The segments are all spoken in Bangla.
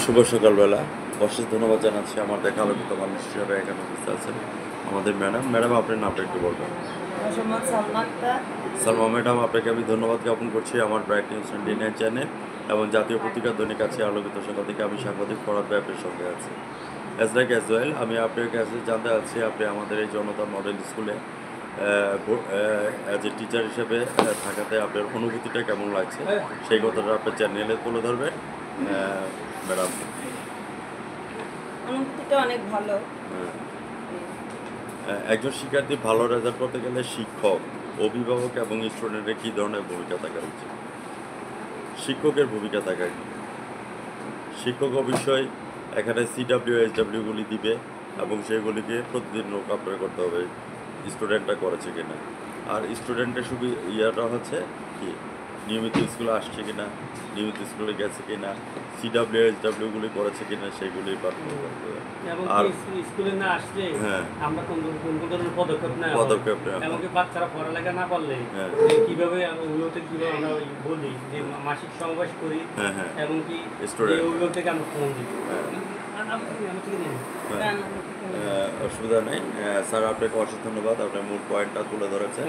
শুভ সকালবেলা। অশেষ ধন্যবাদ জানাচ্ছি আমার দেখা আলোকিত মানুষ হিসাবে এখানে উপস্থিত আছেন আমাদের ম্যাডাম। আপনার নামটা একটু বলবেন। সালমা ম্যাডাম, আপনাকে আমি ধন্যবাদ জ্ঞাপন করছি আমার ব্রাইট নিউজ 29 চ্যানেল এবং জাতীয় পত্রিকা দৈনিক আছে আলোকিত সকাল থেকে আমি সাংবাদিক ফরহাদ ভাই আপনার সঙ্গে আছি। অ্যাজ ওয়েল আমি আপনার কাছে জানতে চাচ্ছি আপনি আমাদের এই জনতা মডেল স্কুলে অ্যাজ এ টিচার হিসেবে থাকাতে আপনার অনুভূতিটা কেমন লাগছে সেই কথাটা আপনার চ্যানেলে তুলে ধরবেন ম্যাডাম। অনুভূতিটা অনেক ভালো। একজন শিক্ষার্থী ভালো রেজাল্ট করতে গেলে শিক্ষক, অভিভাবক এবং স্টুডেন্টের কী ধরনের ভূমিকা থাকা উচিত? শিক্ষকের ভূমিকা থাকা কি? শিক্ষক অবশ্যই এখানে CWSWগুলি দিবে এবং সেগুলিকে প্রতিদিন নোট আপলোড করতে হবে স্টুডেন্টরা করেছে কিনা। আর স্টুডেন্টের ইয়াটা হচ্ছে কি নিয়মিত স্কুলে আসছে কিনা, নিয়মিত স্কুলে গেছে কিনা, CWSWগুলি করেছে কিনা সেগুলি পাঠানো করতে হবে। আর স্কুলে না আসলে আমরা কোন ধরনের পদক্ষেপ নেওয়া, এমনকি বাচ্চারা পড়ালেখা না পারলে কিভাবে কিভাবে আমরা বলি যে মাসিক সমাবেশ করি এমনকি অভিভাবককে আমরা ফোন দিই। অসুবিধা নেই স্যার, আপনাকে অশেষ ধন্যবাদ। আপনার মূল পয়েন্টটা তুলে ধরেছেন।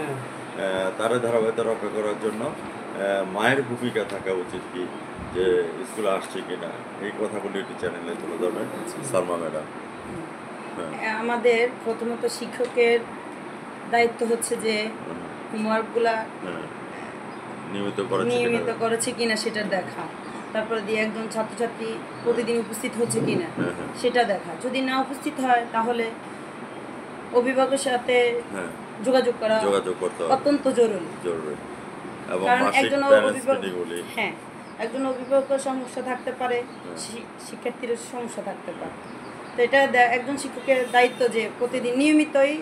তার ধারাবাহিকতা রক্ষা করার জন্য মায়ের ভূমিকা থাকা উচিত কি, যে স্কুলে আসছে কিনা এই কথাগুলি একটি চ্যানেলে তুলে ধরবেন সালমা ম্যাডাম। আমাদের প্রথমত শিক্ষকের দায়িত্ব হচ্ছে যে হোমওয়ার্কগুলা নিয়মিত করেছে কিনা সেটা দেখা, তারপরে দিয়ে একজন ছাত্রছাত্রী প্রতিদিন উপস্থিত হচ্ছে কিনা সেটা দেখা। যদি না উপস্থিত হয় তাহলে অভিভাবকের সাথে যোগাযোগ করতে অত্যন্ত জরুরি। কারণ একজন অভিভাবকের সমস্যা থাকতে পারে, শিক্ষার্থীর সমস্যা থাকতে পারে। তো এটা একজন শিক্ষকের দায়িত্ব যে প্রতিদিন নিয়মিতই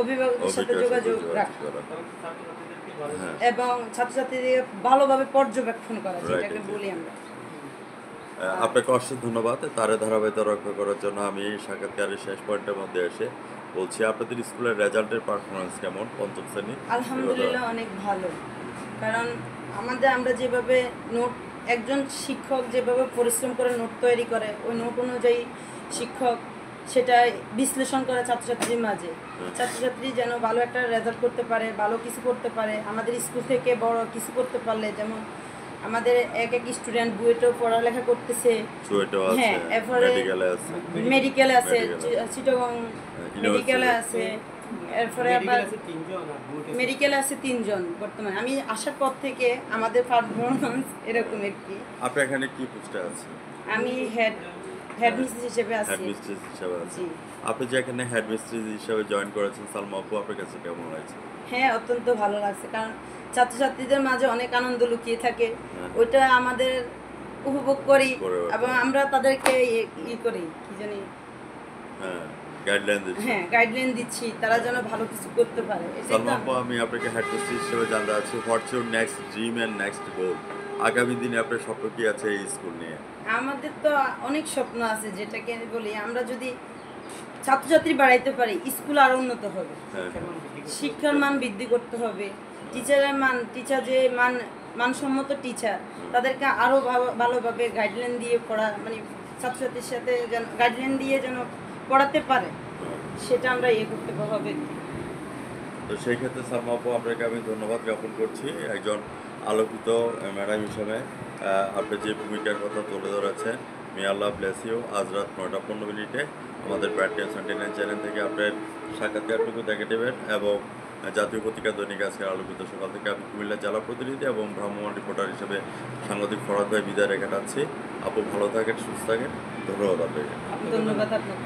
অভিভাবকের সাথে যোগাযোগ রাখা এবং ছাত্রছাত্রীদের ভালোভাবে পর্যবেক্ষণ করা, যেটাকে বলি আমরা। আপনাকে অশেষ ধন্যবাদ। তার ধারাবাহিকতা রক্ষা করার জন্য আমি সাক্ষাৎকারের শেষ পয়েন্টের মধ্যে এসে বলছি, আপনাদের স্কুলের রেজাল্টের পারফরমেন্স কেমন পঞ্চম শ্রেণী? আলহামদুলিল্লাহ অনেক ভালো। কারণ আমরা যেভাবে নোট, একজন শিক্ষক যেভাবে পরিশ্রম করে নোট তৈরি করে, ওই নোট অনুযায়ী শিক্ষক সেটা বিশ্লেষণ করে ছাত্রছাত্রীর মাঝে। ছাত্রছাত্রী যেন ভালো একটা রেজাল্ট করতে পারে, ভালো কিছু করতে পারে, আমাদের স্কুল থেকে বড় কিছু করতে পারলে, যেমন আমাদের এক স্টুডেন্ট বুয়েটেও পড়ালেখা করতেছে, এরপরে মেডিকেলে আছে, চিটাগং মেডিকেলে আছে, এরপরে আবার মেডিকেলে আছে 3 জন বর্তমানে। আমি আসার পর থেকে আমাদের পারফরমেন্স এরকম একটি। আপনি এখানে কি পোস্টে আছেন? আমি হেডমিস্ট্রেস হিসেবে আছি। আপনি যে এখানে হেডমিস্ট্রেস হিসেবে জয়েন করেছেন সালমা আপু, আপনার কাছে কেমন লাগছে? হ্যাঁ, অত্যন্ত ভালো লাগছে। কারণ ছাত্রছাত্রীদের মাঝে অনেক আনন্দ লুকিয়ে থাকে, ওইটা আমাদের উপভোগ করি এবং আমরা তাদেরকে করি কি জানি গাইডলাইন দিচ্ছি, তারা যেন ভালো কিছু করতে পারে। সালমা আপু, আমি আপনাকে হেডমিস্ট্রেস হিসেবে জানতে চাচ্ছি, what's your next dream and next goal? আগামী দিনে আপনার স্বপ্ন কি আছে এই স্কুল নিয়ে? আমাদের তো অনেক স্বপ্ন আছে, যেটাকে বলি আমরা যদি ছাত্রছাত্রী বাড়াইতে পারি, স্কুল আরো উন্নত হবে, শিক্ষার মান বৃদ্ধি করতে হবে, টিচার যে মানসম্মত টিচার, তাদেরকে আরো ভালোভাবে গাইডলাইন দিয়ে পড়া, মানে ছাত্রছাত্রীর সাথে যেন গাইডলাইন দিয়ে যেন পড়াতে পারে, সেটা আমরা করতে হবে। তো সেই ক্ষেত্রে সালমা আপু, আপনাকে আমি ধন্যবাদ জ্ঞাপন করছি একজন আলোকিত ম্যাডাম হিসেবে। আপনি যে ভূমিকার কথা তুলে ধরেছেন, মে আল্লাহ ব্লেস ইউ। আজ রাত 9:15 আমাদের ব্রাইট নিউজ 29 চ্যানেল থেকে আপনার সাক্ষাৎকারটুকু দেখে দেবেন এবং জাতীয় পত্রিকা দৈনিক আজকের আলোকিত সকাল থেকে আমি কুমিল্লা জেলা প্রতিনিধি এবং ভ্রাম্যমাণ রিপোর্টার হিসেবে সাংবাদিক ফরহাদ ভাই বিদায় রেখে যাচ্ছি। আপু ভালো থাকেন, সুস্থ থাকেন। ধন্যবাদ আপনাকে। ধন্যবাদ আপনাকে।